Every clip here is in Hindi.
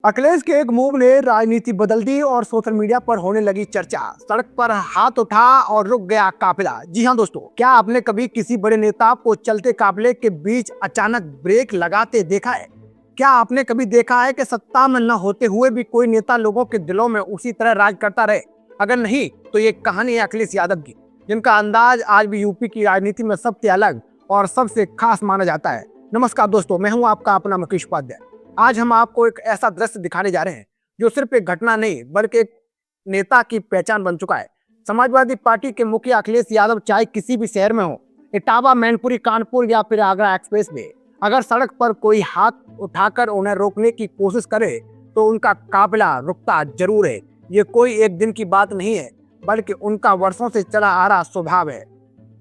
अखिलेश के एक मूव ने राजनीति बदल दी और सोशल मीडिया पर होने लगी चर्चा। सड़क पर हाथ उठा और रुक गया काफिला। जी हाँ दोस्तों, क्या आपने कभी किसी बड़े नेता को चलते काफिले के बीच अचानक ब्रेक लगाते देखा है? क्या आपने कभी देखा है कि सत्ता में न होते हुए भी कोई नेता लोगों के दिलों में उसी तरह राज करता रहे? अगर नहीं तो ये कहानी है अखिलेश यादव की, जिनका अंदाज आज भी यूपी की राजनीति में सबसे अलग और सबसे खास माना जाता है। नमस्कार दोस्तों, मैं हूँ आपका अपना मुकेश उपाध्याय। आज हम आपको एक ऐसा दृश्य दिखाने जा रहे हैं जो सिर्फ एक घटना नहीं बल्कि एक नेता की पहचान बन चुका है। समाजवादी पार्टी के मुखिया अखिलेश यादव चाहे किसी भी शहर में हो, इटावा, मैनपुरी, कानपुर या फिर आगरा एक्सप्रेस में, अगर सड़क पर कोई हाथ उठाकर उन्हें रोकने की कोशिश करे तो उनका काफिला रुकता जरूर है। ये कोई एक दिन की बात नहीं है बल्कि उनका वर्षों से चला आ रहा स्वभाव है।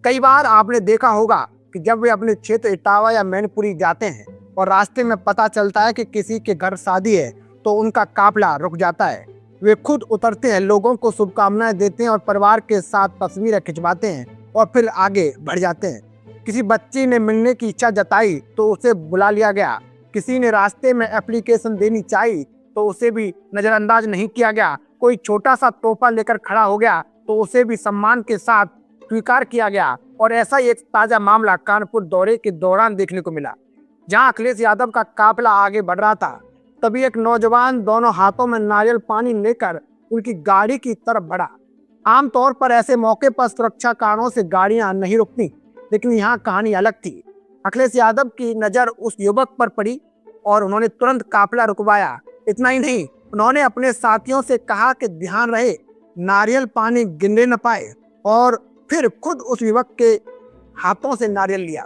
कई बार आपने देखा होगा कि जब वे अपने क्षेत्र इटावा या मैनपुरी जाते हैं और रास्ते में पता चलता है कि किसी के घर शादी है तो उनका काफिला रुक जाता है। वे खुद उतरते हैं, लोगों को शुभकामनाएं देते हैं और परिवार के साथ तस्वीरें खिंचवाते हैं और फिर आगे बढ़ जाते हैं। किसी बच्ची ने मिलने की इच्छा जताई तो उसे बुला लिया गया। किसी ने रास्ते में एप्लीकेशन देनी चाहिए तो उसे भी नजरअंदाज नहीं किया गया। कोई छोटा सा तोहफा लेकर खड़ा हो गया तो उसे भी सम्मान के साथ स्वीकार किया गया। और ऐसा ही एक ताजा मामला कानपुर दौरे के दौरान देखने को मिला, जहां अखिलेश यादव का काफिला आगे बढ़ रहा था। तभी एक नौजवान दोनों हाथों में नारियल पानी लेकर उनकी गाड़ी की तरफ बढ़ा। आमतौर पर ऐसे मौके पर सुरक्षा कारणों से गाड़ियां नहीं रुकती, लेकिन यहाँ कहानी अलग थी। अखिलेश यादव की नजर उस युवक पर पड़ी और उन्होंने तुरंत काफिला रुकवाया। इतना ही नहीं, उन्होंने अपने साथियों से कहा कि ध्यान रहे, नारियल पानी गिरने न पाए, और फिर खुद उस युवक के हाथों से नारियल लिया।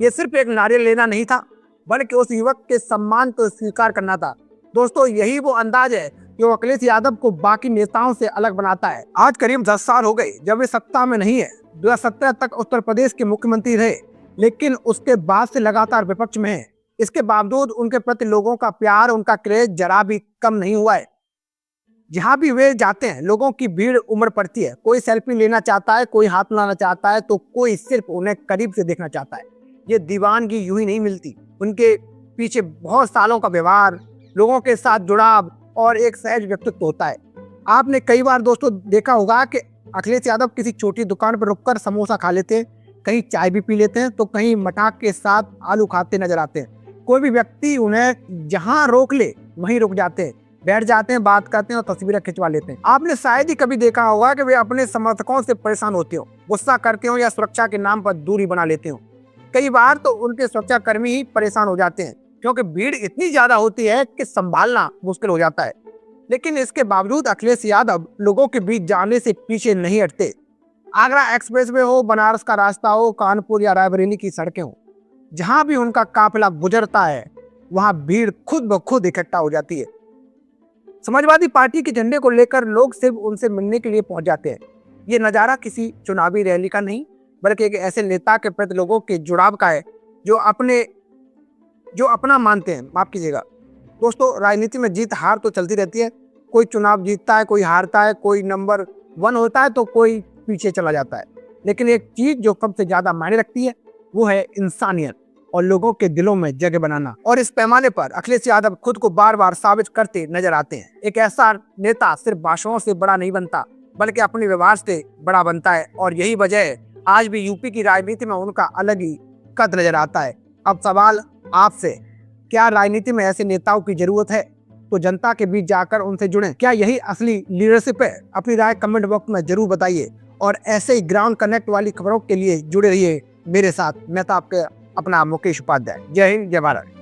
ये सिर्फ एक नारियल लेना नहीं था बल्कि उस युवक के सम्मान को स्वीकार करना था। दोस्तों, यही वो अंदाज है जो अखिलेश यादव को बाकी नेताओं से अलग बनाता है। आज करीब 10 साल हो गए जब वे सत्ता में नहीं है। 2017 तक उत्तर प्रदेश के मुख्यमंत्री रहे, लेकिन उसके बाद से लगातार विपक्ष में है। इसके बावजूद उनके प्रति लोगों का प्यार, उनका क्रेज जरा भी कम नहीं हुआ है। जहाँ भी वे जाते हैं लोगों की भीड़ उमड़ पड़ती है। कोई सेल्फी लेना चाहता है, कोई हाथ मिलाना चाहता है, तो कोई सिर्फ उन्हें करीब से देखना चाहता है। ये दीवानगी यूं ही नहीं मिलती, उनके पीछे बहुत सालों का व्यवहार, लोगों के साथ जुड़ाव और एक सहज व्यक्तित्व होता है। आपने कई बार दोस्तों देखा होगा कि अखिलेश यादव किसी छोटी दुकान पर रुककर समोसा खा लेते हैं, कहीं चाय भी पी लेते हैं, तो कहीं मठाक के साथ आलू खाते नजर आते हैं। कोई भी व्यक्ति उन्हें जहां रोक ले वहीं रुक जाते हैं, बैठ जाते हैं, बात करते हैं और तस्वीरें खिंचवा लेते हैं। आपने शायद ही कभी देखा होगा कि वे अपने समर्थकों से परेशान होते हो, गुस्सा करते हो या सुरक्षा के नाम पर दूरी बना लेते हो। कई बार तो उनके सुरक्षाकर्मी ही परेशान हो जाते हैं, क्योंकि भीड़ इतनी ज्यादा होती है कि संभालना मुश्किल हो जाता है। लेकिन इसके बावजूद अखिलेश यादव लोगों के बीच जाने से पीछे नहीं हटते। आगरा एक्सप्रेस वे हो, बनारस का रास्ता हो, कानपुर या रायबरेली की सड़कें हो, जहां भी उनका काफिला गुजरता है वहां भीड़ खुद ब खुद इकट्ठा हो जाती है। समाजवादी पार्टी के झंडे को लेकर लोग सिर्फ उनसे मिलने के लिए पहुंच जाते हैं। ये नज़ारा किसी चुनावी रैली का नहीं बल्कि एक ऐसे नेता के प्रति लोगों के जुड़ाव का है जो अपना मानते हैं। माफ कीजिएगा दोस्तों, राजनीति में जीत हार तो चलती रहती है। कोई चुनाव जीतता है, कोई हारता है, कोई नंबर 1 होता है तो कोई पीछे चला जाता है। लेकिन एक चीज जो सबसे ज्यादा मायने रखती है वो है इंसानियत और लोगों के दिलों में जगह बनाना। और इस पैमाने पर अखिलेश यादव खुद को बार बार साबित करते नजर आते हैं। एक ऐसा नेता सिर्फ भाषणों से बड़ा नहीं बनता बल्कि अपने व्यवहार से बड़ा बनता है, और यही वजह है आज भी यूपी की राजनीति में उनका अलग ही कद नजर आता है। अब सवाल आपसे, क्या राजनीति में ऐसे नेताओं की जरूरत है? तो जनता के बीच जाकर उनसे जुड़ें। क्या यही असली लीडरशिप है? अपनी राय कमेंट बॉक्स में जरूर बताइए, और ऐसे ही ग्राउंड कनेक्ट वाली खबरों के लिए जुड़े रहिए मेरे साथ। मैं था आपके अपना मुकेश उपाध्याय। जय हिंद, जय भारत।